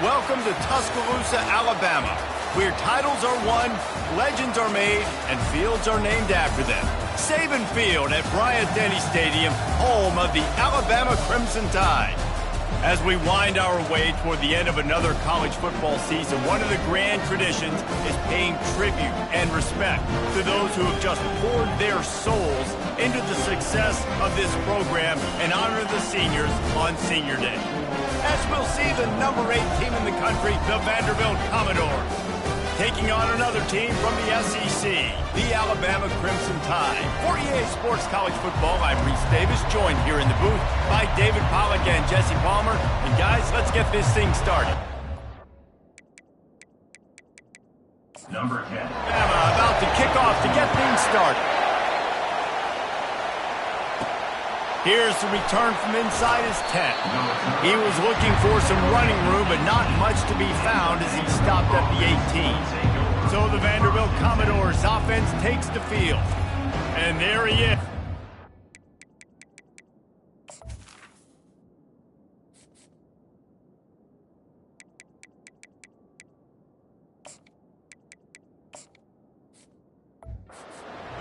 Welcome to Tuscaloosa, Alabama, where titles are won, legends are made, and fields are named after them. Saban Field at Bryant-Denny Stadium, home of the Alabama Crimson Tide. As we wind our way toward the end of another college football season, one of the grand traditions is paying tribute and respect to those who have just poured their souls into the success of this program and honor the seniors on Senior Day. As we'll see the number 8 team in the country, the Vanderbilt Commodores, taking on another team from the SEC, the Alabama Crimson Tide. For EA Sports College Football, I'm Reese Davis, joined here in the booth by David Pollack and Jesse Palmer. And guys, let's get this thing started. Number 10. Alabama about to kick off to get things started. Here's the return from inside his 10. He was looking for some running room, but not much to be found as he stopped at the 18. So the Vanderbilt Commodores offense takes the field. And there he is.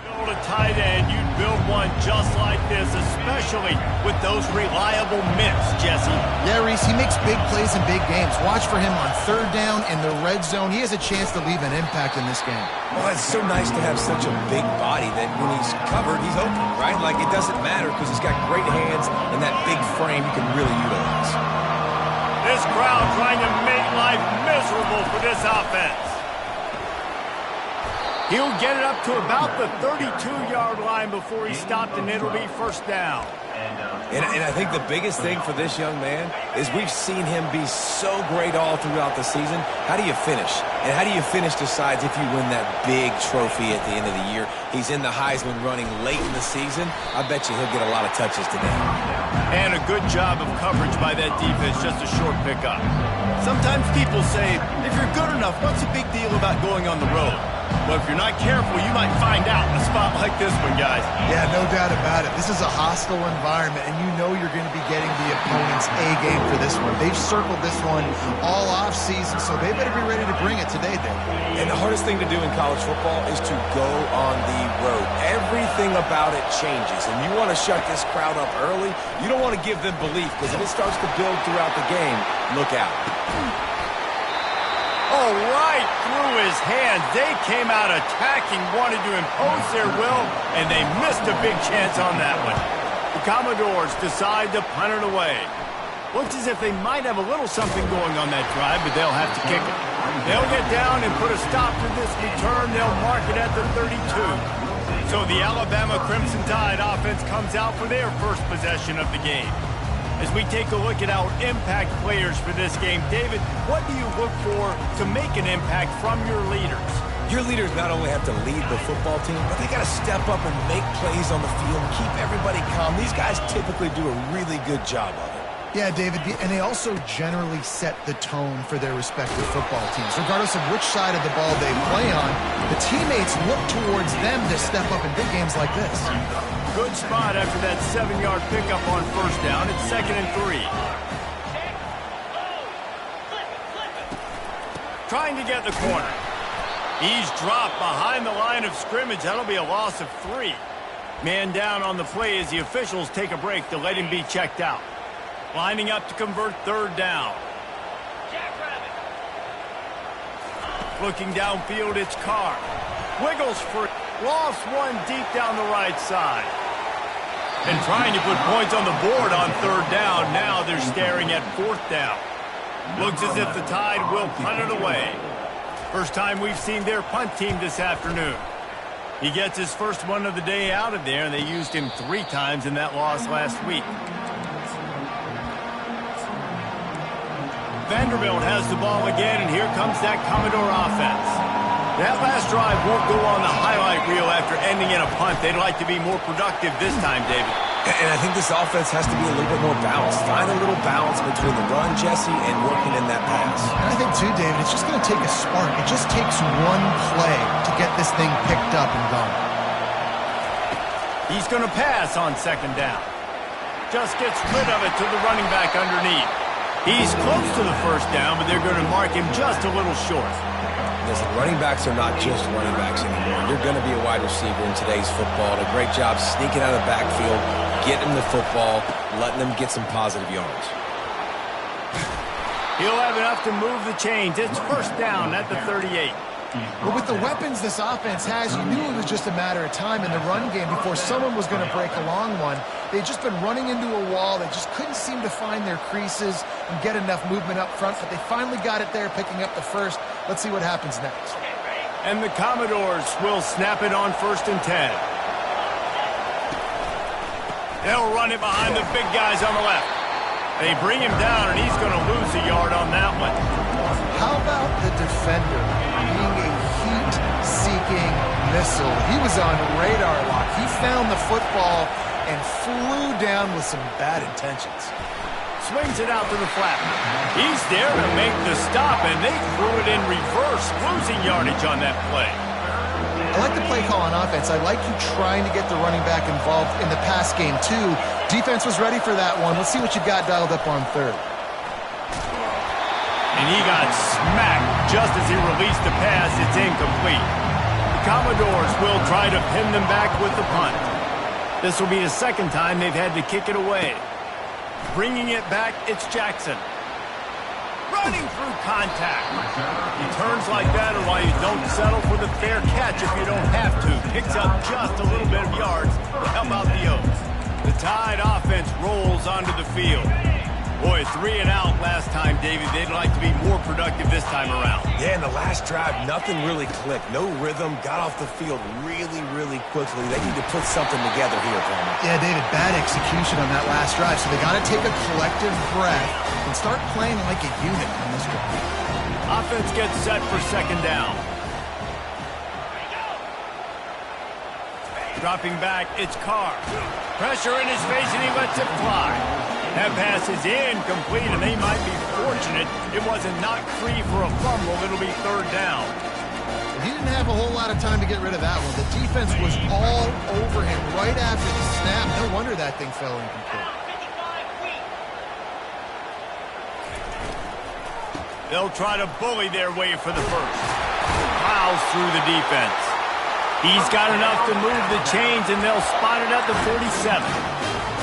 Build a tight end, you'd build one just like this, especially with those reliable mitts, Jesse. Yeah, Reese, he makes big plays in big games. Watch for him on third down in the red zone. He has a chance to leave an impact in this game. Well, it's so nice to have such a big body that when he's covered, he's open, right? Like, it doesn't matter because he's got great hands and that big frame you can really utilize. This crowd trying to make life miserable for this offense. He'll get it up to about the 32-yard line before he stopped, and it'll be first down. And I think the biggest thing for this young man is we've seen him be so great all throughout the season. How do you finish? And how do you finish decides if you win that big trophy at the end of the year. He's in the Heisman running late in the season. I bet you he'll get a lot of touches today. And a good job of coverage by that defense, just a short pickup. Sometimes people say, if you're good enough, what's the big deal about going on the road? Well, if you're not careful, you might find out in a spot like this one, guys. Yeah, no doubt about it. This is a hostile environment, and you know you're going to be getting the opponent's A-game for this one. They've circled this one all off-season, so they better be ready to bring it today, Dave. And the hardest thing to do in college football is to go on the road. Everything about it changes, and you want to shut this crowd up early. You don't want to give them belief, because if it starts to build throughout the game, look out. Oh, right through his hands. They came out attacking, wanted to impose their will, and they missed a big chance on that one. The Commodores decide to punt it away. Looks as if they might have a little something going on that drive, but they'll have to kick it. They'll get down and put a stop to this return. They'll mark it at the 32. So the Alabama Crimson Tide offense comes out for their first possession of the game. As we take a look at our impact players for this game, David, what do you look for to make an impact from your leaders? Your leaders not only have to lead the football team, but they got to step up and make plays on the field and keep everybody calm. These guys typically do a really good job of it. Yeah, David, and they also generally set the tone for their respective football teams. Regardless of which side of the ball they play on, the teammates look towards them to step up in big games like this. Good spot after that 7-yard pickup on first down. It's 2nd and 3. Trying to get the corner. He's dropped behind the line of scrimmage. That'll be a loss of 3. Man down on the play as the officials take a break to let him be checked out. Lining up to convert third down. Looking downfield, it's Carr. Wiggles for lost one deep down the right side. And trying to put points on the board on third down. Now they're staring at fourth down. Looks as if the Tide will punt it away. First time we've seen their punt team this afternoon. He gets his first one of the day out of there, and they used him 3 times in that loss last week. Vanderbilt has the ball again, and here comes that Commodore offense. That last drive won't go on the highlight reel after ending in a punt. They'd like to be more productive this time, David. And I think this offense has to be a little bit more balanced. Find a little balance between the run, Jesse, and working in that pass. And I think, too, David, it's just going to take a spark. It just takes one play to get this thing picked up and going. He's going to pass on second down. Just gets rid of it to the running back underneath. He's close to the first down, but they're going to mark him just a little short. Listen, running backs are not just running backs anymore. You're going to be a wide receiver in today's football. A great job sneaking out of the backfield, getting the football, letting them get some positive yards. He'll have enough to move the chains. It's first down at the 38. But with the weapons this offense has, you knew it was just a matter of time in the run game before someone was going to break a long one. They'd just been running into a wall. They just couldn't seem to find their creases and get enough movement up front, but they finally got it there, picking up the first. Let's see what happens next. And the Commodores will snap it on 1st and 10. They'll run it behind the big guys on the left. They bring him down, and he's going to lose a yard on that one. How about the defender being a heat-seeking missile? He was on radar lock. He found the football and flew down with some bad intentions. Swings it out to the flat. He's there to make the stop, and they threw it in reverse, losing yardage on that play. I like the play call on offense. I like you trying to get the running back involved in the pass game, too. Defense was ready for that one. Let's see what you got dialed up on 3rd. And he got smacked just as he released the pass. It's incomplete. The Commodores will try to pin them back with the punt. This will be the second time they've had to kick it away. Bringing it back, it's Jackson. Running through contact. He turns like that, or why you don't settle for the fair catch if you don't have to. Picks up just a little bit of yards to help out the Oaks. The Tide offense rolls onto the field. Boy, 3 and out last time, David. They'd like to be more productive this time around. Yeah, in the last drive, nothing really clicked. No rhythm, got off the field really, really quickly. They need to put something together here, Palmer. Yeah, David, bad execution on that last drive, so they got to take a collective breath and start playing like a unit on this drive. Offense gets set for 2nd down. Dropping back, it's Carr. Pressure in his face, and he lets it fly. That pass is incomplete, and they might be fortunate it wasn't knocked free for a fumble. It'll be 3rd down. He didn't have a whole lot of time to get rid of that one. The defense was all over him right after the snap. No wonder that thing fell incomplete. They'll try to bully their way for the first. Plows through the defense. He's got enough to move the chains, and they'll spot it at the 47.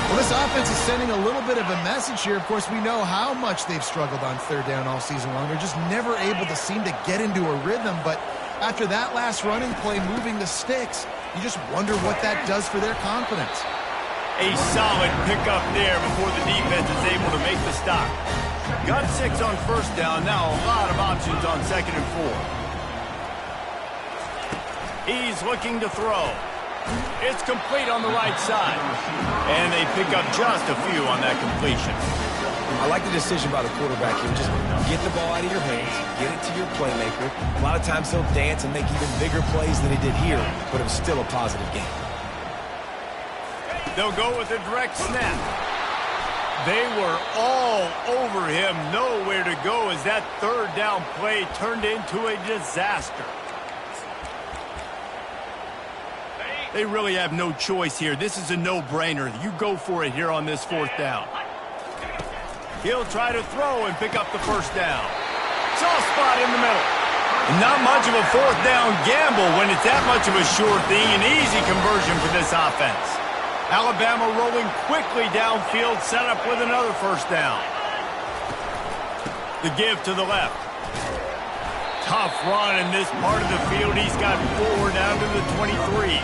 Well, this offense is sending a little bit of a message here. Of course, we know how much they've struggled on 3rd down all season long. They're just never able to seem to get into a rhythm. But after that last running play, moving the sticks, you just wonder what that does for their confidence. A solid pickup there before the defense is able to make the stop. Got 6 on 1st down. Now a lot of options on 2nd and 4. He's looking to throw. It's complete on the right side. And they pick up just a few on that completion. I like the decision by the quarterback here. Just get the ball out of your hands, get it to your playmaker. A lot of times he'll dance and make even bigger plays than he did here, but it was still a positive game. They'll go with a direct snap. They were all over him, nowhere to go as that 3rd down play turned into a disaster. They really have no choice here. This is a no-brainer. You go for it here on this 4th down. He'll try to throw and pick up the 1st down. Soft spot in the middle. Not much of a 4th down gamble when it's that much of a sure thing. An easy conversion for this offense. Alabama rolling quickly downfield, set up with another 1st down. The give to the left. Tough run in this part of the field. He's got 4 down to the 23.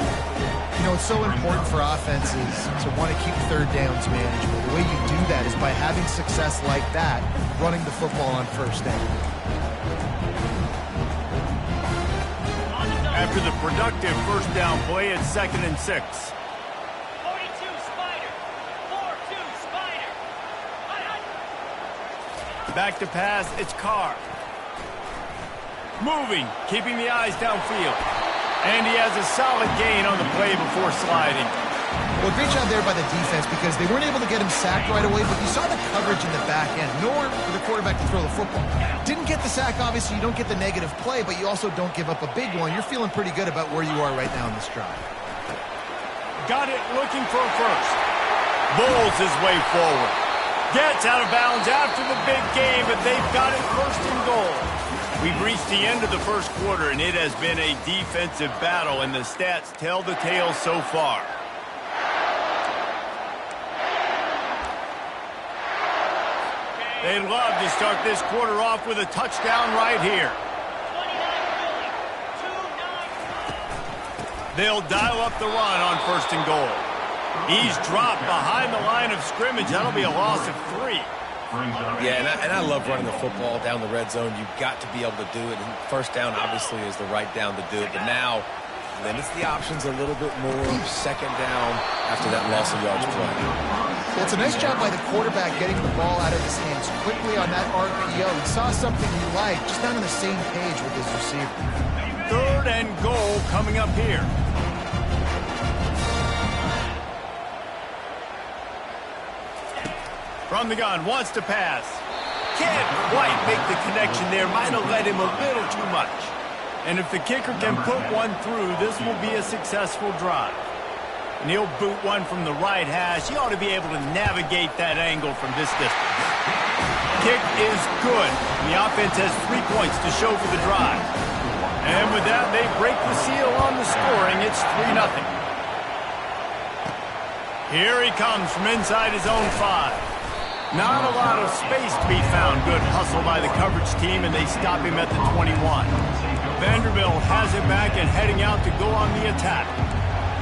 You know, it's so important for offenses to want to keep 3rd downs manageable. The way you do that is by having success like that, running the football on 1st down. After the productive 1st down play, it's 2nd and 6. 42 Spider. 4-2 Spider. Back to pass, it's Carr. Moving, keeping the eyes downfield. And he has a solid gain on the play before sliding. Well, great job there by the defense because they weren't able to get him sacked right away, but you saw the coverage in the back end. Nowhere for the quarterback to throw the football. Didn't get the sack, obviously. You don't get the negative play, but you also don't give up a big one. You're feeling pretty good about where you are right now in this drive. Got it looking for a first. Bowls his way forward. Gets out of bounds after the big game, but they've got it first and goal. We've reached the end of the first quarter, and it has been a defensive battle, and the stats tell the tale so far. They'd love to start this quarter off with a touchdown right here. 29-0, 2-9. They'll dial up the run on first and goal. He's dropped behind the line of scrimmage. That'll be a loss of 3. Yeah, and I love running the football down the red zone. You've got to be able to do it. And first down, obviously, is the right down to do it. But now, limits the options a little bit more. Second down after that loss of yards play. Well, it's a nice job by the quarterback getting the ball out of his hands quickly on that RPO. He saw something he liked, just not on the same page with his receiver. Third and goal coming up here. From the gun, wants to pass. Can't quite make the connection there. Might have led him a little too much. And if the kicker can put one through, this will be a successful drive. And he'll boot one from the right hash. He ought to be able to navigate that angle from this distance. Kick is good. The offense has 3 points to show for the drive. And with that, they break the seal on the scoring. It's 3-0. Here he comes from inside his own 5. Not a lot of space to be found. Good hustle by the coverage team, and they stop him at the 21. Vanderbilt has it back and heading out to go on the attack.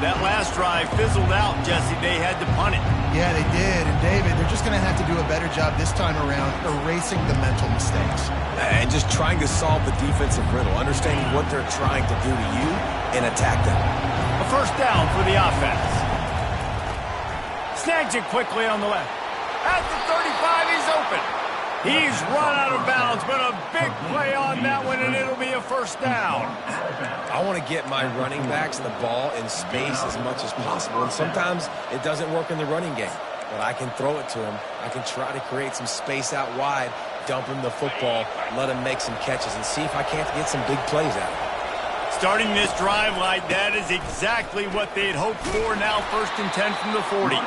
That last drive fizzled out, Jesse. They had to punt it. Yeah, they did. And, David, they're just going to have to do a better job this time around erasing the mental mistakes. And just trying to solve the defensive riddle, understanding what they're trying to do to you and attack them. A first down for the offense. Snags it quickly on the left. At the 35, he's open. He's run out of bounds, but a big play on that one, and it'll be a first down. I want to get my running backs the ball in space as much as possible, and sometimes it doesn't work in the running game. But I can throw it to him. I can try to create some space out wide, dump him the football, let him make some catches, and see if I can't get some big plays out of it. Starting this drive like that is exactly what they'd hoped for. Now first and 10 from the 40.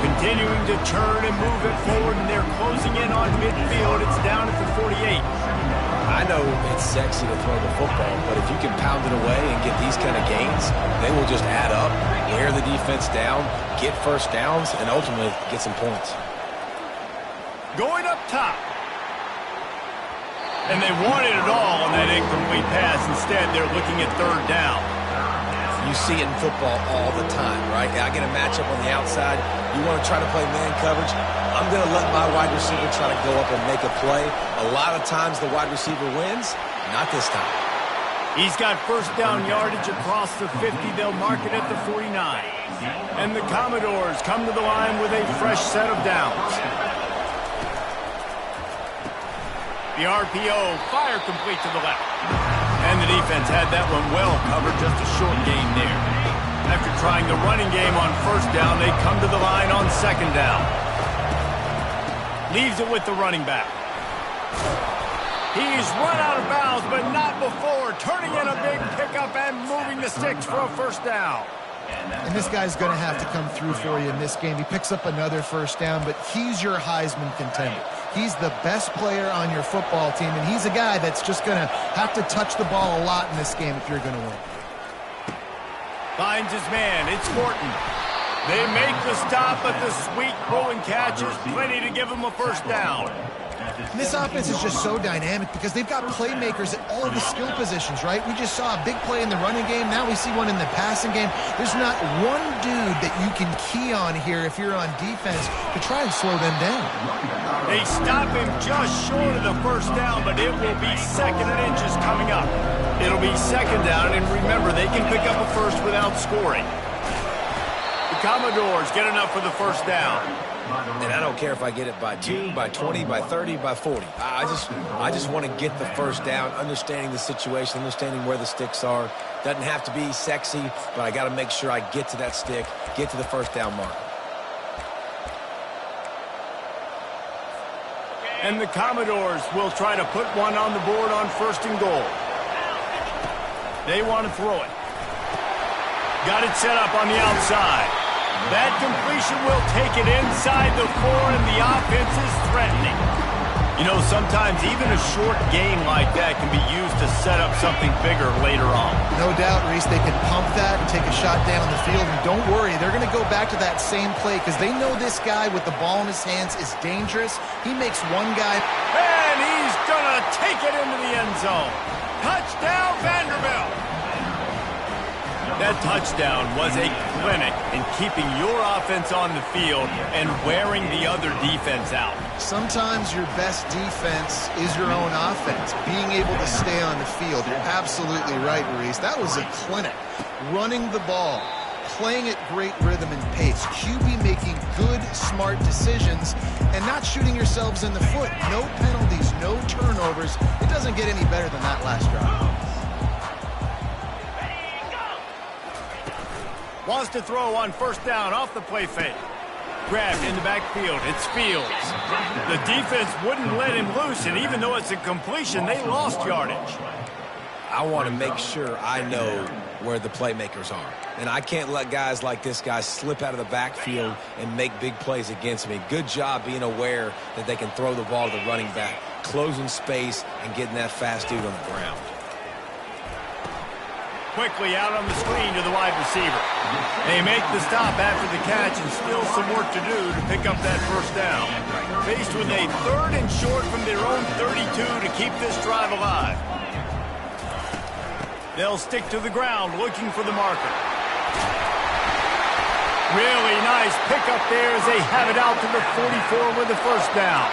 Continuing to turn and move it forward, and they're closing in on midfield. It's down at the 48. I know it's sexy to throw the football, but if you can pound it away and get these kind of gains, they will just add up, wear the defense down, get first downs, and ultimately get some points. Going up top. And they wanted it all on that incomplete pass. Instead, they're looking at third down. You see it in football all the time, right? I get a matchup on the outside. You want to try to play man coverage? I'm going to let my wide receiver try to go up and make a play. A lot of times the wide receiver wins. Not this time. He's got first down yardage across the 50. They'll mark it at the 49. And the Commodores come to the line with a fresh set of downs. The RPO, fire complete to the left. And the defense had that one well covered, just a short gain there. After trying the running game on first down, they come to the line on second down. Leaves it with the running back. He's run out of bounds, but not before. Turning in a big pickup and moving the sticks for a first down. And this guy's going to have to come through for you in this game. He picks up another first down, but he's your Heisman contender. He's the best player on your football team, and he's a guy that's just going to have to touch the ball a lot in this game if you're going to win. Finds his man. It's Morton. They make the stop, but the sweet pull and catch is plenty to give him a first down. And this offense is just so dynamic because they've got playmakers at all of the skill positions, right? We just saw a big play in the running game. Now we see one in the passing game. There's not one dude that you can key on here if you're on defense to try and slow them down. They stop him just short of the first down, but it will be second and inches coming up. It'll be second down, and remember, they can pick up a first without scoring. The Commodores get enough for the first down. And I don't care if I get it by 2, by 20, by 30, by 40. I just want to get the first down, understanding the situation, understanding where the sticks are. Doesn't have to be sexy, but I got to make sure I get to that stick, get to the first down mark. And the Commodores will try to put one on the board on first and goal. They want to throw it. Got it set up on the outside. That completion will take it inside the 4, and the offense is threatening. You know, sometimes even a short game like that can be used to set up something bigger later on. No doubt, Reese, they can pump that and take a shot down the field. And don't worry, they're going to go back to that same play because they know this guy with the ball in his hands is dangerous. He makes one guy. And he's going to take it into the end zone. Touchdown, Vanderbilt. That touchdown was a clinic in keeping your offense on the field and wearing the other defense out. Sometimes your best defense is your own offense, being able to stay on the field. You're absolutely right, Reese. That was a clinic. Running the ball, playing at great rhythm and pace, QB making good, smart decisions, and not shooting yourselves in the foot. No penalties, no turnovers. It doesn't get any better than that last drive. Wants to throw on first down off the play fake. Grabbed in the backfield. It's Fields. The defense wouldn't let him loose, and even though it's a completion, they lost yardage. I want to make sure I know where the playmakers are. And I can't let guys like this guy slip out of the backfield and make big plays against me. Good job being aware that they can throw the ball to the running back, closing space, and getting that fast dude on the ground. Quickly out on the screen to the wide receiver. They make the stop after the catch and still some work to do to pick up that first down. Faced with a 3rd and short from their own 32 to keep this drive alive. They'll stick to the ground looking for the marker. Really nice pickup there as they have it out to the 44 with the first down.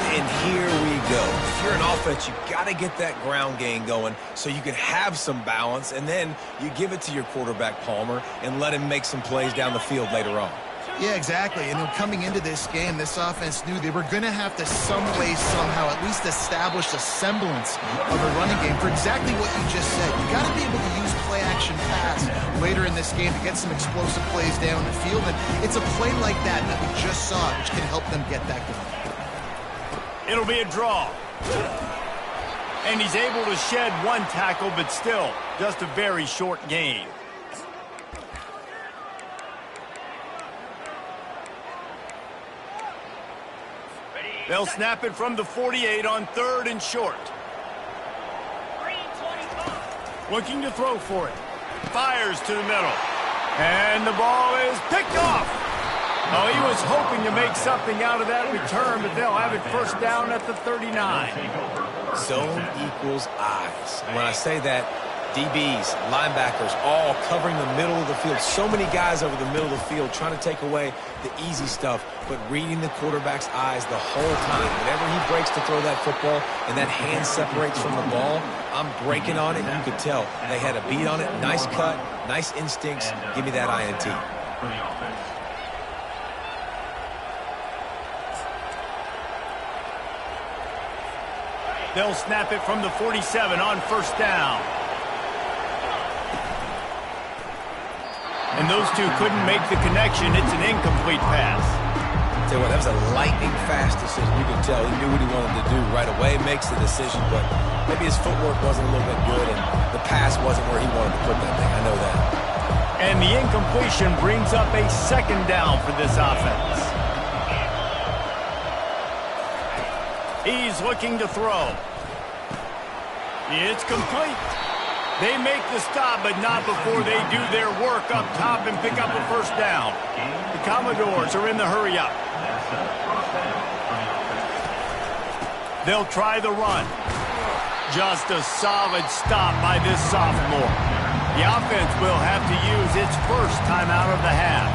And here we go. If you're an offense, you've got to get that ground game going so you can have some balance, and then you give it to your quarterback, Palmer, and let him make some plays down the field later on. Yeah, exactly. And coming into this game, this offense knew they were going to have to some way, somehow, at least establish a semblance of a running game for exactly what you just said. You got to be able to use play-action pass later in this game to get some explosive plays down the field. And it's a play like that we just saw, which can help them get that going. It'll be a draw. And he's able to shed one tackle, but still, just a very short gain. They'll snap it from the 48 on 3rd and short. Looking to throw for it. Fires to the middle. And the ball is picked off. Oh, he was hoping to make something out of that return, but they'll have it first down at the 39. Zone equals eyes. When I say that, DBs, linebackers, all covering the middle of the field. So many guys over the middle of the field trying to take away the easy stuff, but reading the quarterback's eyes the whole time. Whenever he breaks to throw that football and that hand separates from the ball, I'm breaking on it. You could tell they had a beat on it. Nice cut, nice instincts. Give me that INT. They'll snap it from the 47 on first down. And those two couldn't make the connection. It's an incomplete pass. Tell you what, that was a lightning fast decision. You could tell he knew what he wanted to do right away, makes the decision, but maybe his footwork wasn't a little bit good and the pass wasn't where he wanted to put that thing. I know that. And the incompletion brings up a 2nd down for this offense. He's looking to throw. It's complete. They make the stop, but not before they do their work up top and pick up a first down. The Commodores are in the hurry-up. They'll try the run. Just a solid stop by this sophomore. The offense will have to use its first timeout of the half.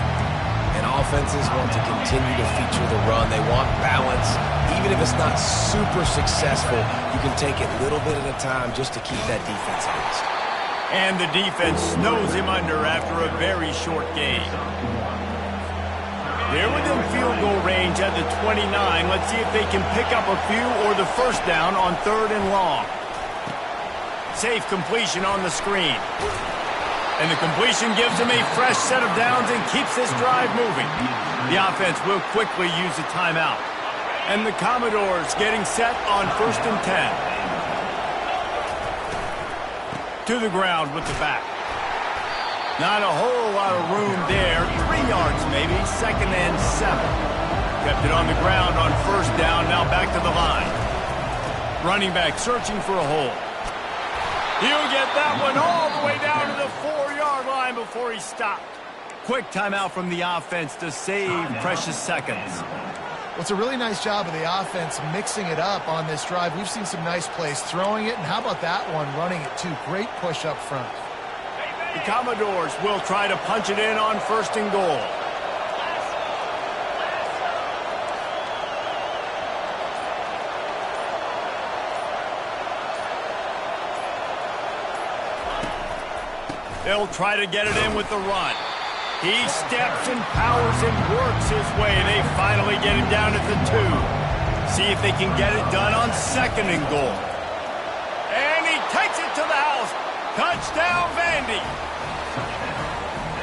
And offenses want to continue to feature the run. They want balance. Even if it's not super successful, you can take it little bit at a time just to keep that defense honest. And the defense snows him under after a very short game. They're within field goal range at the 29. Let's see if they can pick up a few or the first down on 3rd and long. Safe completion on the screen. And the completion gives them a fresh set of downs and keeps this drive moving. The offense will quickly use a timeout. And the Commodores getting set on 1st and 10. To the ground with the back. Not a whole lot of room there. 3 yards maybe, 2nd and 7. Kept it on the ground on 1st down, now back to the line. Running back searching for a hole. He'll get that one all the way down to the 4-yard line before he stopped. Quick timeout from the offense to save precious seconds. Well, it's a really nice job of the offense mixing it up on this drive. We've seen some nice plays throwing it, and how about that one running it too? Great push up front. The Commodores will try to punch it in on 1st and goal. They'll try to get it in with the run. He steps and powers and works his way. They finally get him down at the 2. See if they can get it done on 2nd and goal. And he takes it to the house. Touchdown, Vandy.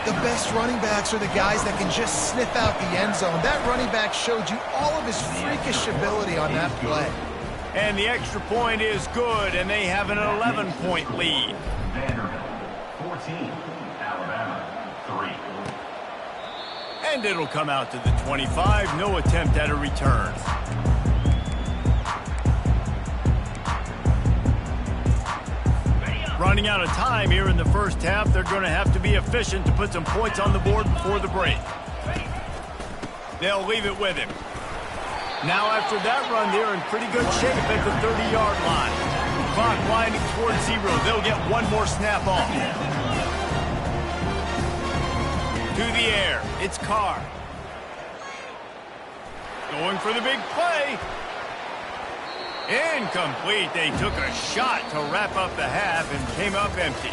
The best running backs are the guys that can just sniff out the end zone. That running back showed you all of his freakish ability on that play. And the extra point is good, and they have an 11-point lead. Vanderbilt, 14. Alabama, 3. And it'll come out to the 25. No attempt at a return. Running out of time here in the 1st half. They're going to have to be efficient to put some points on the board before the break. They'll leave it with him. Now after that run, they're in pretty good shape at the 30-yard line. Clock winding towards 0. They'll get one more snap off. To the air. It's Carr. Going for the big play. Incomplete. They took a shot to wrap up the half and came up empty.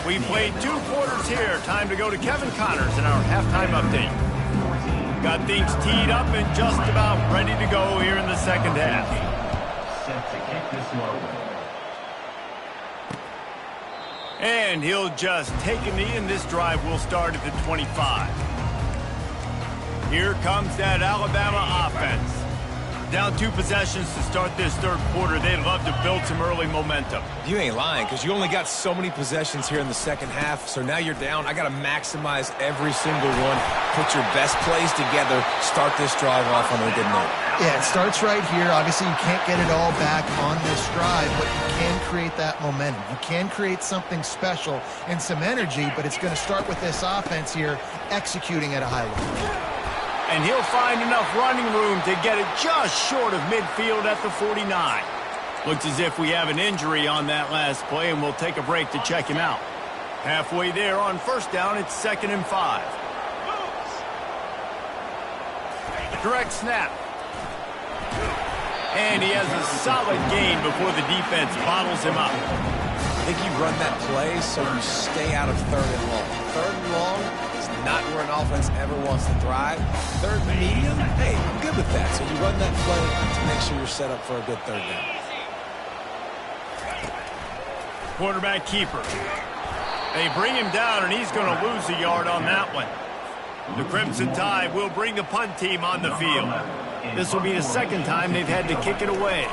We played 2 quarters here. Time to go to Kevin Connors in our halftime update. Got things teed up and just about ready to go here in the 2nd half. Set to kick this low. And he'll just take a knee, and this drive will start at the 25. Here comes that Alabama offense. Down 2 possessions to start this 3rd quarter. They'd love to build some early momentum. You ain't lying, because you only got so many possessions here in the 2nd half, so now you're down. I got to maximize every single one. Put your best plays together. Start this drive off on a good note. Yeah, it starts right here. Obviously, you can't get it all back on this drive, but you can create that momentum. You can create something special and some energy, but it's going to start with this offense here executing at a high level. And he'll find enough running room to get it just short of midfield at the 49. Looks as if we have an injury on that last play, and we'll take a break to check him out. Halfway there on 1st down, it's 2nd and 5. Direct snap. And he has a solid gain before the defense bottles him up. I think you run that play so you stay out of 3rd and long. 3rd and long is not where an offense ever wants to thrive. 3rd and medium, hey, I'm good with that. So you run that play to make sure you're set up for a good 3rd down. Quarterback keeper. They bring him down, and he's going to lose a yard on that one. The Crimson Tide will bring the punt team on the field. This will be the 2nd time they've had to kick it away.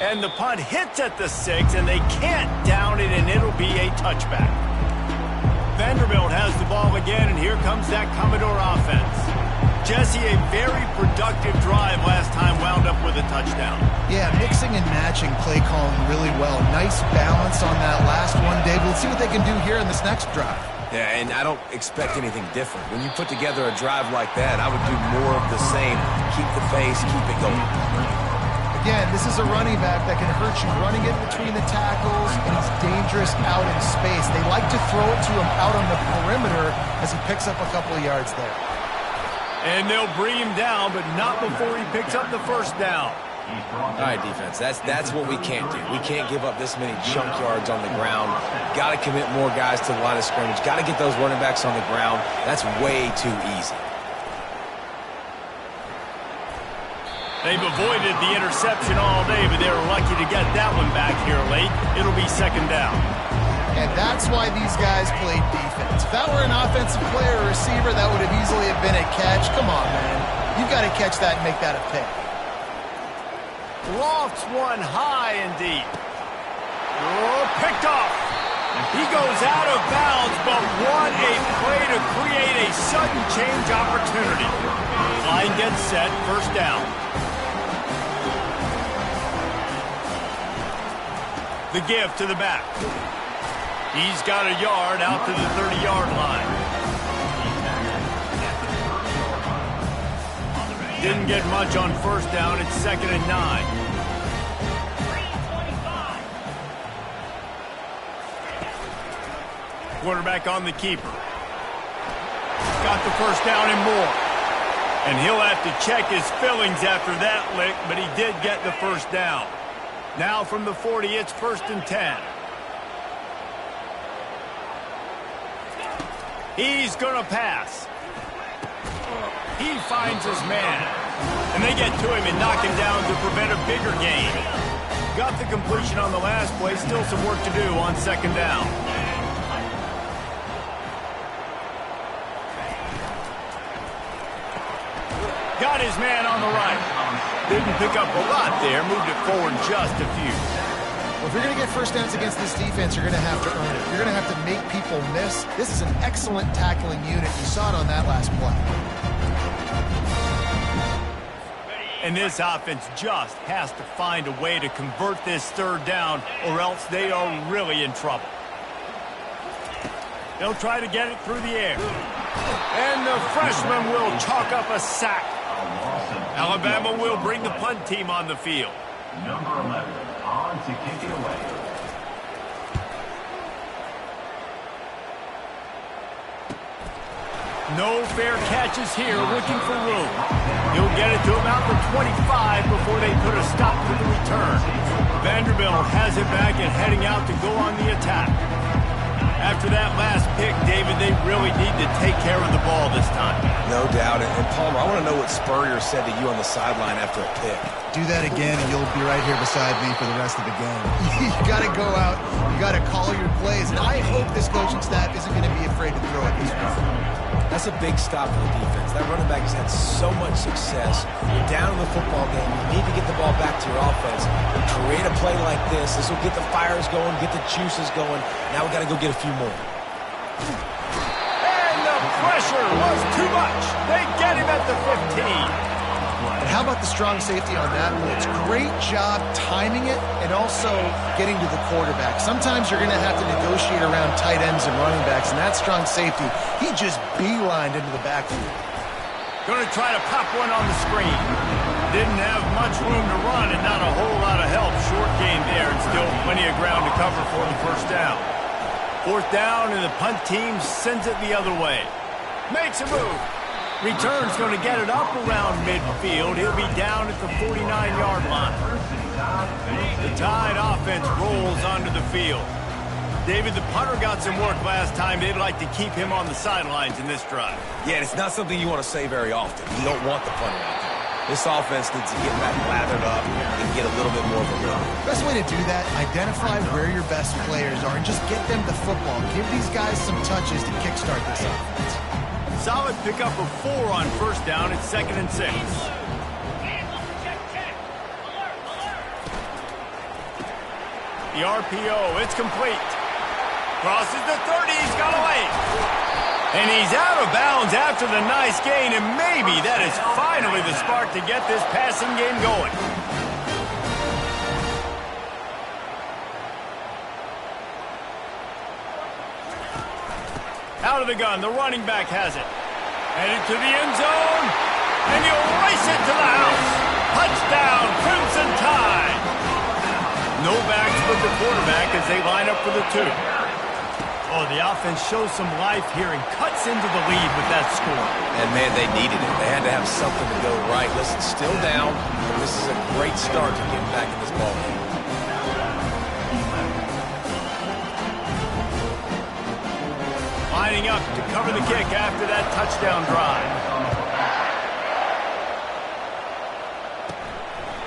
And the punt hits at the 6, and they can't down it, and it'll be a touchback. Vanderbilt has the ball again, and here comes that Commodore offense. Jesse, a very productive drive last time, wound up with a touchdown. Yeah, mixing and matching play calling really well. Nice balance on that last one, Dave. Let's see what they can do here in this next drive. Yeah, and I don't expect anything different. When you put together a drive like that, I would do more of the same. Keep the pace, keep it going. Again, this is a running back that can hurt you running it between the tackles, and he's dangerous out in space. They like to throw it to him out on the perimeter as he picks up a couple of yards there. And they'll bring him down, but not before he picks up the 1st down. All right, defense, that's what we can't do. We can't give up this many chunk yards on the ground. Got to commit more guys to the line of scrimmage. Got to get those running backs on the ground. That's way too easy. They've avoided the interception all day, but they were lucky to get that one back here late. It'll be 2nd down. And that's why these guys played defense. If that were an offensive player or receiver, that would have easily have been a catch. Come on, man. You've got to catch that and make that a pick. Lofts one high and deep. Oh, picked off. He goes out of bounds, but what a play to create a sudden change opportunity. Line gets set, first down. The give to the back. He's got a yard out to the 30-yard line. Didn't get much on first down. It's 2nd and 9. Quarterback on the keeper. Got the first down and more. And he'll have to check his fillings after that lick, but he did get the first down. Now from the 40, it's 1st and 10. He's going to pass. He finds his man. And they get to him and knock him down to prevent a bigger gain. Got the completion on the last play. Still some work to do on 2nd down. Got his man on the right. Didn't pick up a lot there. Moved it forward just a few. Well, if you're going to get first downs against this defense, you're going to have to earn it. You're going to have to make people miss. This is an excellent tackling unit. You saw it on that last play. And this offense just has to find a way to convert this 3rd down, or else they are really in trouble. They'll try to get it through the air. And the freshman will chalk up a sack. Alabama will bring the punt team on the field. Number 11 on to kick it away. No fair catches here, looking for room. He'll get it to about the 25 before they put a stop to the return. Vanderbilt has it back and heading out to go on the attack. After that last pick, David, they really need to take care of the ball this time. No doubt. And Palmer, I want to know what Spurrier said to you on the sideline after a pick. Do that again, and you'll be right here beside me for the rest of the game. You got to go out. You got to call your plays. And I hope this coaching staff isn't going to be afraid to throw it this way. That's a big stop for the defense. That running back has had so much success. You're down in the football game. You need to get the ball back to your offense. And create a play like this. This will get the fires going, get the juices going. Now we got to go get a few more. And the pressure was too much. They get him at the 15. And how about the strong safety on that blitz? Great job timing it and also getting to the quarterback. Sometimes you're going to have to negotiate around tight ends and running backs, and that strong safety, he just beelined into the backfield. Going to try to pop one on the screen. Didn't have much room to run and not a whole lot of help. Short game there and still plenty of ground to cover for the first down. 4th down, and the punt team sends it the other way. Makes a move. Return's going to get it up around midfield. He'll be down at the 49-yard line. The Tide offense rolls onto the field. David, the punter got some work last time. They'd like to keep him on the sidelines in this drive. Yeah, and it's not something you want to say very often. You don't want the punter out there. This offense needs to get back lathered up and get a little bit more of a run. Best way to do that, identify where your best players are and just get them the football. Give these guys some touches to kickstart this offense. Solid pickup of 4 on first down. It's 2nd and 6. The RPO, it's complete. Crosses the 30, he's got away. And he's out of bounds after the nice gain, and maybe that is finally the spark to get this passing game going. Out of the gun, the running back has it. Headed to the end zone, and he'll race it to the house. Touchdown, Crimson Tide. No backs with the quarterback as they line up for the 2. Oh, the offense shows some life here and cuts into the lead with that score. And, man, they needed it. They had to have something to go right. Listen, still down, but this is a great start to getting back in this ball game. Lining up to cover the kick after that touchdown drive.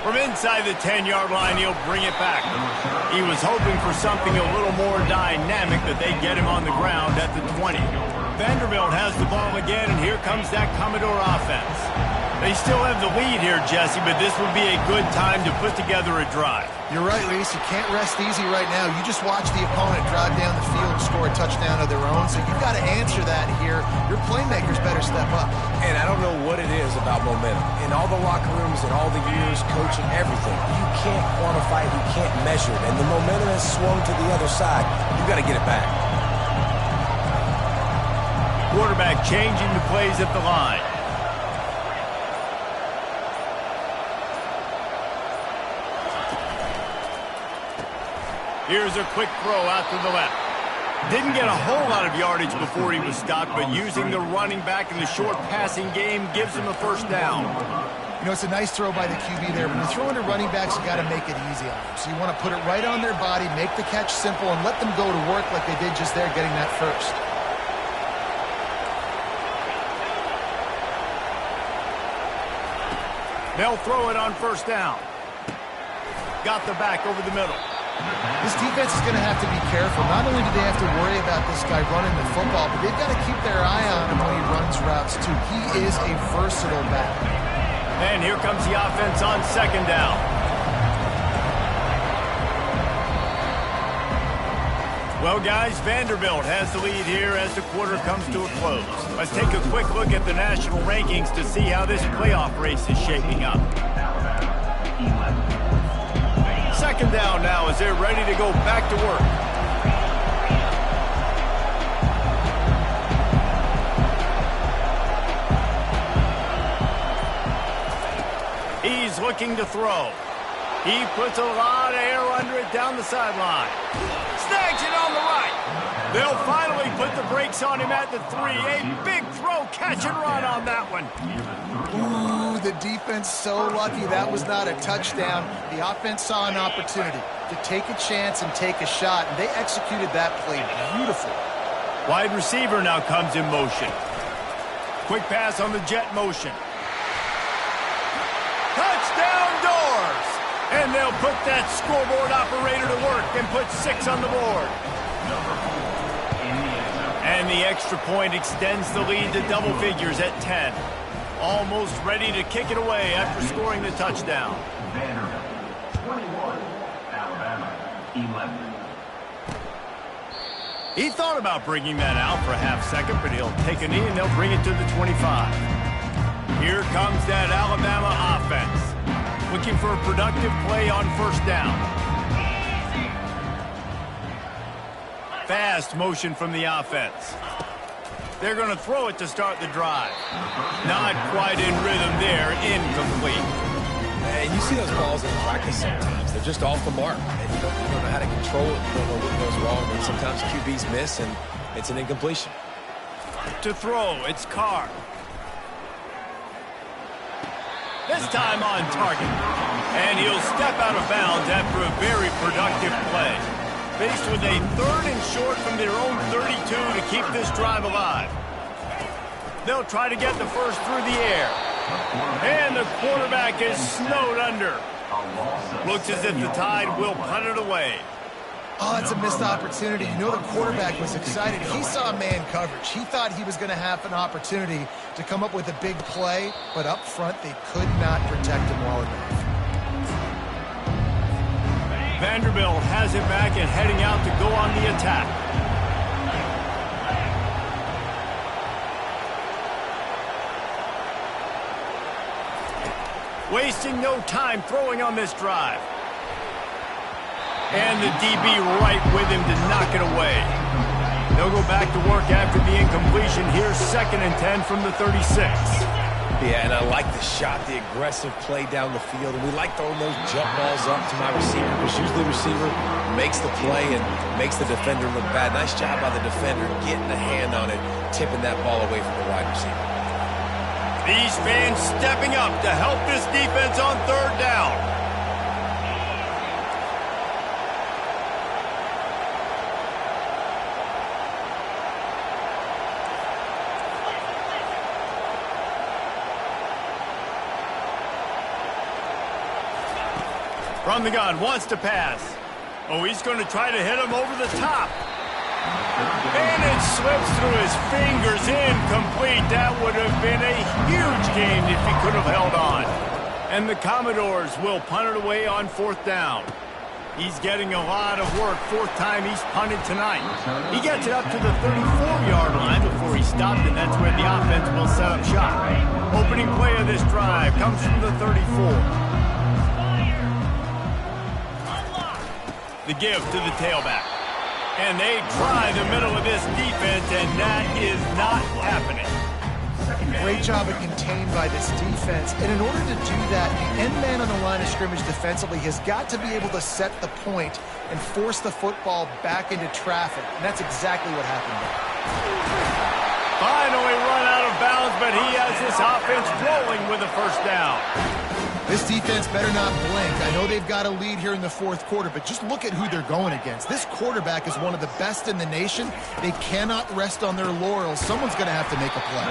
From inside the 10-yard line, he'll bring it back. He was hoping for something a little more dynamic, that they get him on the ground at the 20. Vanderbilt has the ball again, and here comes that Commodore offense. They still have the lead here, Jesse, but this would be a good time to put together a drive. You're right, Reese. You can't rest easy right now. You just watch the opponent drive down the field and score a touchdown of their own, so you've got to answer that here. Your playmakers better step up. And I don't know what it is about momentum. In all the locker rooms and all the years, coaching, everything, you can't quantify it, you can't measure it. And the momentum has swung to the other side. You got to get it back. Quarterback changing the plays at the line. Here's a quick throw out to the left. Didn't get a whole lot of yardage before he was stopped, but using the running back in the short passing game gives him a first down. You know, it's a nice throw by the QB there. When you're throwing to running backs, you got to make it easy on them. So you want to put it right on their body, make the catch simple, and let them go to work like they did just there, getting that first. They'll throw it on first down. Got the back over the middle. This defense is going to have to be careful. Not only do they have to worry about this guy running the football, but they've got to keep their eye on him when he runs routes, too. He is a versatile back. And here comes the offense on second down. Well, guys, Vanderbilt has the lead here as the quarter comes to a close. Let's take a quick look at the national rankings to see how this playoff race is shaping up. Second down now as they're ready to go back to work. He's looking to throw. He puts a lot of air under it down the sideline. Snags it on the right. They'll finally put the brakes on him at the 3. A big throw, catch and run on that one. Ooh, the defense so lucky that was not a touchdown. The offense saw an opportunity to take a chance and take a shot, and they executed that play beautifully. Wide receiver now comes in motion. Quick pass on the jet motion. Touchdown doors! And they'll put that scoreboard operator to work and put 6 on the board. And the extra point extends the lead to double figures at 10. Almost ready to kick it away after scoring the touchdown. Vanderbilt, 21. Alabama, 11. He thought about bringing that out for a half second, but he'll take a knee and they'll bring it to the 25. Here comes that Alabama offense. Looking for a productive play on first down. Fast motion from the offense. They're going to throw it to start the drive. Not quite in rhythm there. Incomplete. And you see those balls in practice sometimes. They're just off the mark. And you don't know how to control it. You don't know what goes wrong. And sometimes QBs miss, and it's an incompletion. To throw, it's Carr. This time on target. And he'll step out of bounds after a very productive play. Faced with a 3rd and short from their own 32 to keep this drive alive. They'll try to get the first through the air. And the quarterback is snowed under. Looks as if the Tide will punt it away. Oh, it's a missed opportunity. You know the quarterback was excited. He saw man coverage. He thought he was going to have an opportunity to come up with a big play, but up front they could not protect him well enough. Vanderbilt has it back and heading out to go on the attack. Wasting no time throwing on this drive. And the DB right with him to knock it away. They'll go back to work after the incompletion. Here's 2nd and 10 from the 36. Yeah, and I like the shot, the aggressive play down the field. And we like throwing those jump balls up to my receiver, because usually the receiver makes the play and makes the defender look bad. Nice job by the defender getting a hand on it, tipping that ball away from the wide receiver. These fans stepping up to help this defense on 3rd down. From the gun, wants to pass. Oh, he's going to try to hit him over the top. And it slips through his fingers, incomplete. That would have been a huge gained if he could have held on. And the Commodores will punt it away on 4th down. He's getting a lot of work. 4th time he's punted tonight. He gets it up to the 34-yard line before he stopped, and that's where the offense will set up shop. Opening play of this drive comes from the 34. The give to the tailback. And they try the middle of this defense, and that is not happening. Great job of contained by this defense. And in order to do that, the end man on the line of scrimmage defensively has got to be able to set the point and force the football back into traffic. And that's exactly what happened there. Finally run out of bounds, but he has this offense rolling with a 1st down. This defense better not blink. I know they've got a lead here in the 4th quarter, but just look at who they're going against. This quarterback is one of the best in the nation. They cannot rest on their laurels. Someone's going to have to make a play.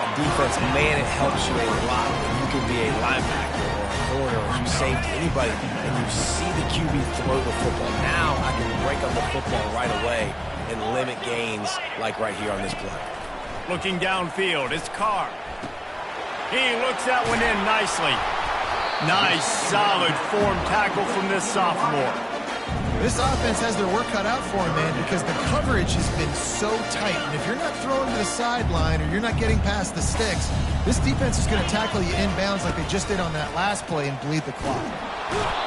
On defense, man, it helps you a lot when you can be a linebacker or a corner or a safety, anybody, and you see the QB throw the football. Now I can break up the football right away and limit gains like right here on this play. Looking downfield, it's Carr. He looks that one in nicely. Nice, solid form tackle from this sophomore. This offense has their work cut out for them, man, because the coverage has been so tight. And if you're not throwing to the sideline or you're not getting past the sticks, this defense is going to tackle you inbounds like they just did on that last play and bleed the clock.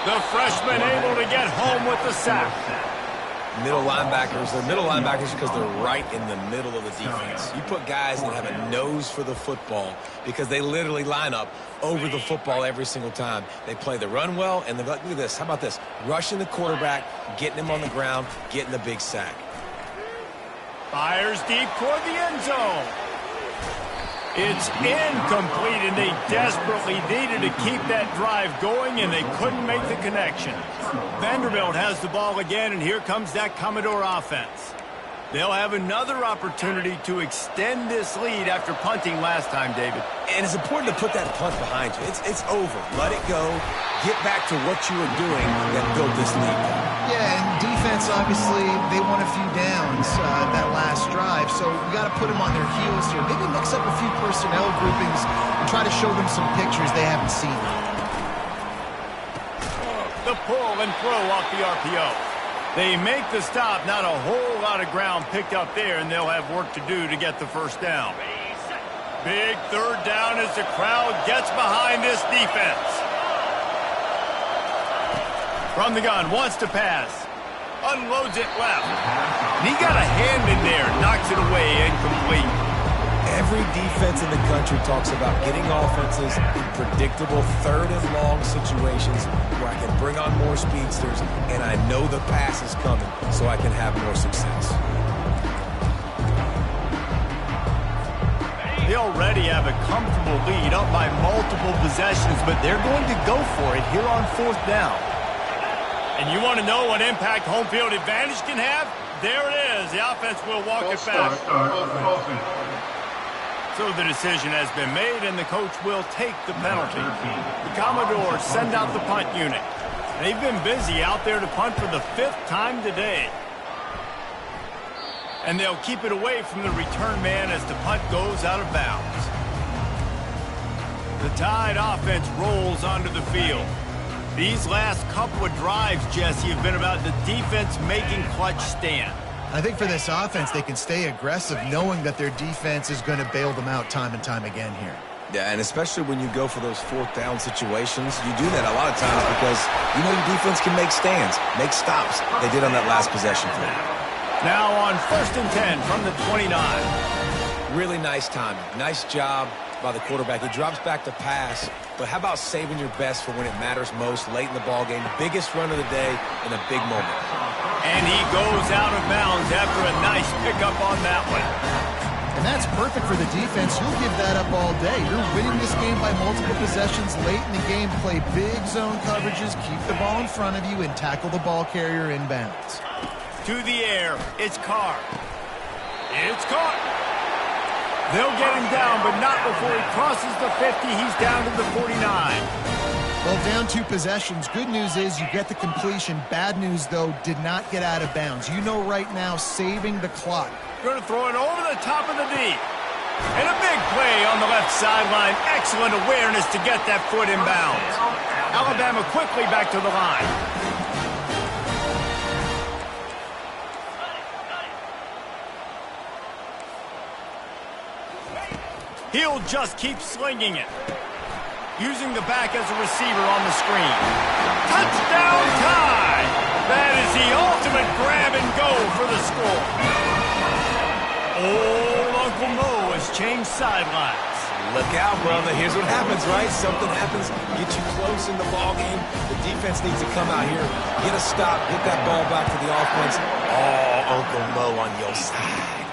The freshman able to get home with the sack. Middle linebackers, they're middle linebackers because they're right in the middle of the defense. You put guys that have a nose for the football because they literally line up over the football every single time. They play the run well, and look at this. How about this? Rushing the quarterback, getting him on the ground, getting the big sack. Fires deep toward the end zone. It's incomplete, and they desperately needed to keep that drive going, and they couldn't make the connection. Vanderbilt has the ball again, and here comes that Commodore offense. They'll have another opportunity to extend this lead after punting last time, David. And it's important to put that punt behind you. It's over. Let it go. Get back to what you were doing that built this lead. Yeah, and defense, obviously, they won a few downs that last drive, so we got to put them on their heels here. Maybe mix up a few personnel groupings and try to show them some pictures they haven't seen. The pull and throw off the RPO. They make the stop, not a whole lot of ground picked up there, and they'll have work to do to get the 1st down. Big 3rd down as the crowd gets behind this defense. From the gun, wants to pass. Unloads it left. And he got a hand in there, knocks it away, incomplete. Every defense in the country talks about getting offenses in predictable 3rd and long situations where I can bring on more speedsters and I know the pass is coming so I can have more success. They already have a comfortable lead up by multiple possessions, but they're going to go for it here on 4th down. And you want to know what impact home field advantage can have? There it is. The offense will walk it back. So the decision has been made, and the coach will take the penalty. The Commodores send out the punt unit. They've been busy out there to punt for the 5th time today. And they'll keep it away from the return man as the punt goes out of bounds. The Tide offense rolls onto the field. These last couple of drives, Jesse, have been about the defense making clutch stand. I think for this offense, they can stay aggressive knowing that their defense is going to bail them out time and time again here. Yeah, and especially when you go for those 4th down situations, you do that a lot of times because you know your defense can make stands, make stops. They did on that last possession for them. Now on 1st and 10 from the 29. Really nice timing. Nice job by the quarterback. He drops back to pass, but how about saving your best for when it matters most late in the ballgame? Biggest run of the day in a big moment. And he goes out of bounds after a nice pickup on that one. And that's perfect for the defense. You'll give that up all day. You're winning this game by multiple possessions late in the game. Play big zone coverages, keep the ball in front of you, and tackle the ball carrier inbounds. To the air, it's Carr. It's caught. They'll get him down, but not before he crosses the 50. He's down to the 49. Well, down 2 possessions. Good news is you get the completion. Bad news, though, did not get out of bounds. You know right now, saving the clock. Going to throw it over the top of the D. And a big play on the left sideline. Excellent awareness to get that foot in bounds. Alabama quickly back to the line. He'll just keep slinging it. Using the back as a receiver on the screen. Touchdown tie! That is the ultimate grab and go for the score. Old Uncle Mo has changed sidelines. Look out, brother. Here's what happens, right? Something happens, get you close in the ball game. The defense needs to come out here, get a stop, get that ball back to the offense. Oh, Uncle Mo on your side.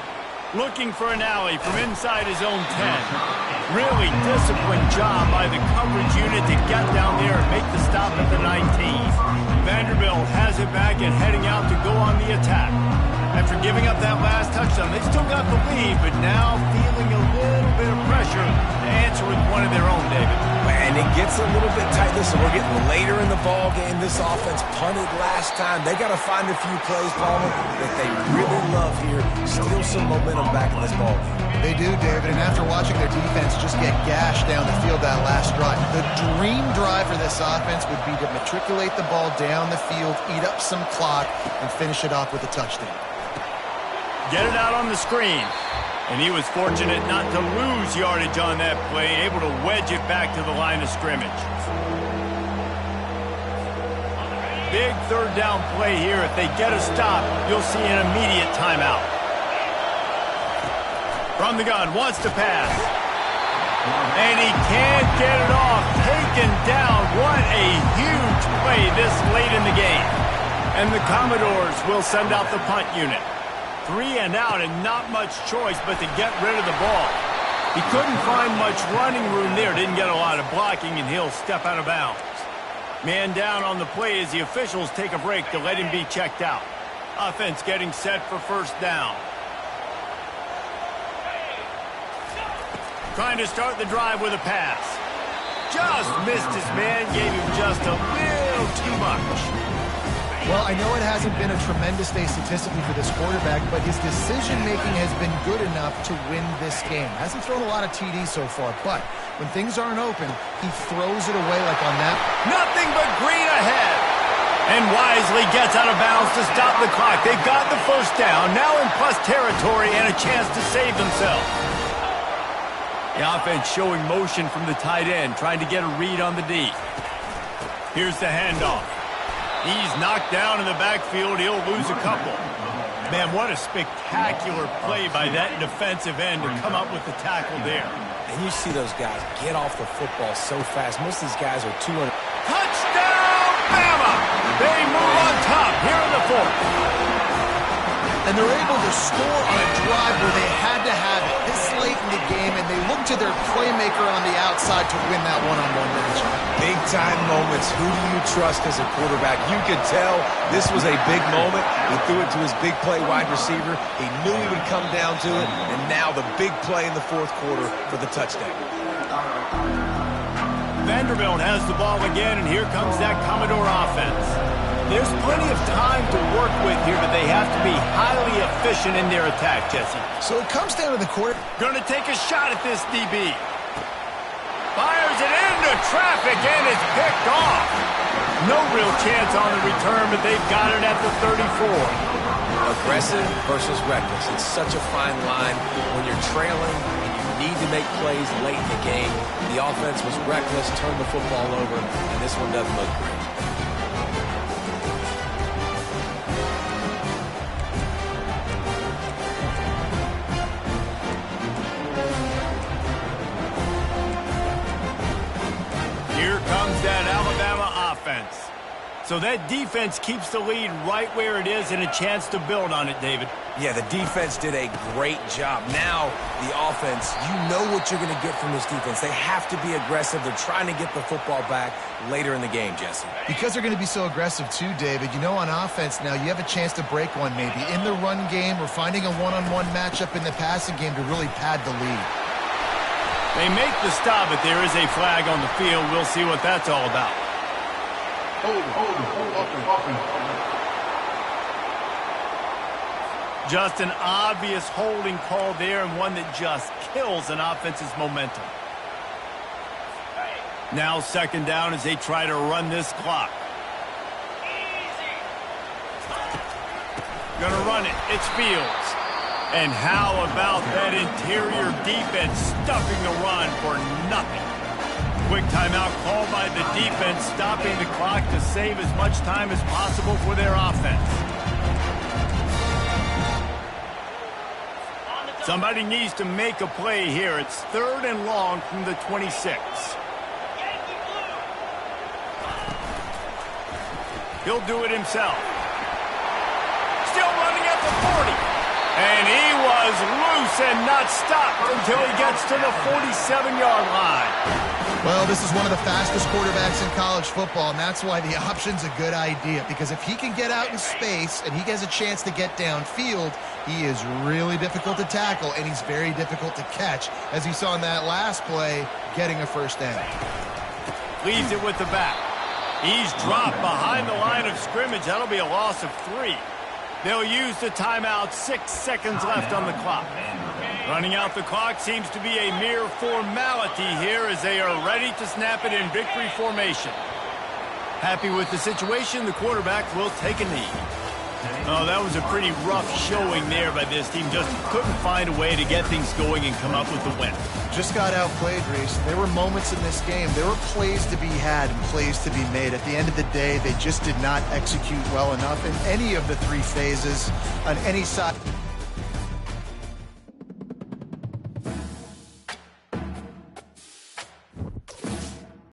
Looking for an alley from inside his own 10. Really disciplined job by the coverage unit to get down there and make the stop at the 19. Vanderbilt has it back and heading out to go on the attack. After giving up that last touchdown, they still got the lead, but now feeling a little bit of pressure to answer with one of their own, David. And it gets a little bit tight. Listen, we're getting later in the ball game. This offense punted last time. They got to find a few plays, Palmer, that they really love here. Steal some momentum back in this ball game. They do, David, and after watching their defense just get gashed down the field that last drive, the dream drive for this offense would be to matriculate the ball down the field, eat up some clock, and finish it off with a touchdown. Get it out on the screen. And he was fortunate not to lose yardage on that play, able to wedge it back to the line of scrimmage. Big third down play here. If they get a stop, you'll see an immediate timeout. From the gun, wants to pass. And he can't get it off. Taken down. What a huge play this late in the game. And the Commodores will send out the punt unit. 3 and out and not much choice but to get rid of the ball. He couldn't find much running room there. Didn't get a lot of blocking, and he'll step out of bounds. Man down on the play as the officials take a break to let him be checked out. Offense getting set for first down. Trying to start the drive with a pass. Just missed his man, gave him just a little too much. Well, I know it hasn't been a tremendous day statistically for this quarterback, but his decision-making has been good enough to win this game. Hasn't thrown a lot of TDs so far, but when things aren't open, he throws it away like on that. Nothing but green ahead. And wisely gets out of bounds to stop the clock. They've got the first down, now in plus territory and a chance to save themselves. The offense showing motion from the tight end, trying to get a read on the D. Here's the handoff. He's knocked down in the backfield. He'll lose a couple. Man, what a spectacular play by that defensive end to come up with the tackle there. And you see those guys get off the football so fast. Most of these guys are 200. Touchdown, Bama! They move on top here in the fourth. And they're able to score on a drive where they had to have it this late in the game, and they look to their playmaker on the outside to win that one-on-one matchup. Big-time moments. Who do you trust as a quarterback? You could tell this was a big moment. He threw it to his big play wide receiver. He knew he would come down to it, and now the big play in the fourth quarter for the touchdown. Vanderbilt has the ball again, and here comes that Commodore offense. There's plenty of time to work with here, but they have to be highly efficient in their attack, Jesse. So it comes down to the quarter. Going to take a shot at this DB. Fires it into traffic, and it's picked off. No real chance on the return, but they've got it at the 34. Aggressive versus reckless. It's such a fine line when you're trailing and you need to make plays late in the game. The offense was reckless, turned the football over, and this one doesn't look great. Here comes that Alabama offense. So that defense keeps the lead right where it is and a chance to build on it, David. Yeah, the defense did a great job. Now, the offense, you know what you're going to get from this defense. They have to be aggressive. They're trying to get the football back later in the game, Jesse. Because they're going to be so aggressive too, David, you know on offense now you have a chance to break one maybe. In the run game or finding a one-on-one matchup in the passing game to really pad the lead. They make the stop, but there is a flag on the field. We'll see what that's all about. Just an obvious holding call there, and one that just kills an offense's momentum. Now 2nd down as they try to run this clock. Gonna run it. It's Fields. And how about that interior defense stuffing the run for nothing? Quick timeout called by the defense, stopping the clock to save as much time as possible for their offense. Somebody needs to make a play here. It's 3rd and long from the 26. He'll do it himself. Still running at the 40. And he was loose and not stopped until he gets to the 47-yard line. Well, this is one of the fastest quarterbacks in college football, and that's why the option's a good idea. Because if he can get out in space and he gets a chance to get downfield, he is really difficult to tackle, and he's very difficult to catch, as you saw in that last play, getting a 1st down. Leaves it with the back. He's dropped behind the line of scrimmage. That'll be a loss of 3. They'll use the timeout. 6 seconds left on the clock. Running out the clock seems to be a mere formality here as they are ready to snap it in victory formation. Happy with the situation, the quarterback will take a knee. Oh, that was a pretty rough showing there by this team. Just couldn't find a way to get things going and come up with the win. Just got outplayed, Reese. There were moments in this game. There were plays to be had and plays to be made. At the end of the day, they just did not execute well enough in any of the 3 phases on any side.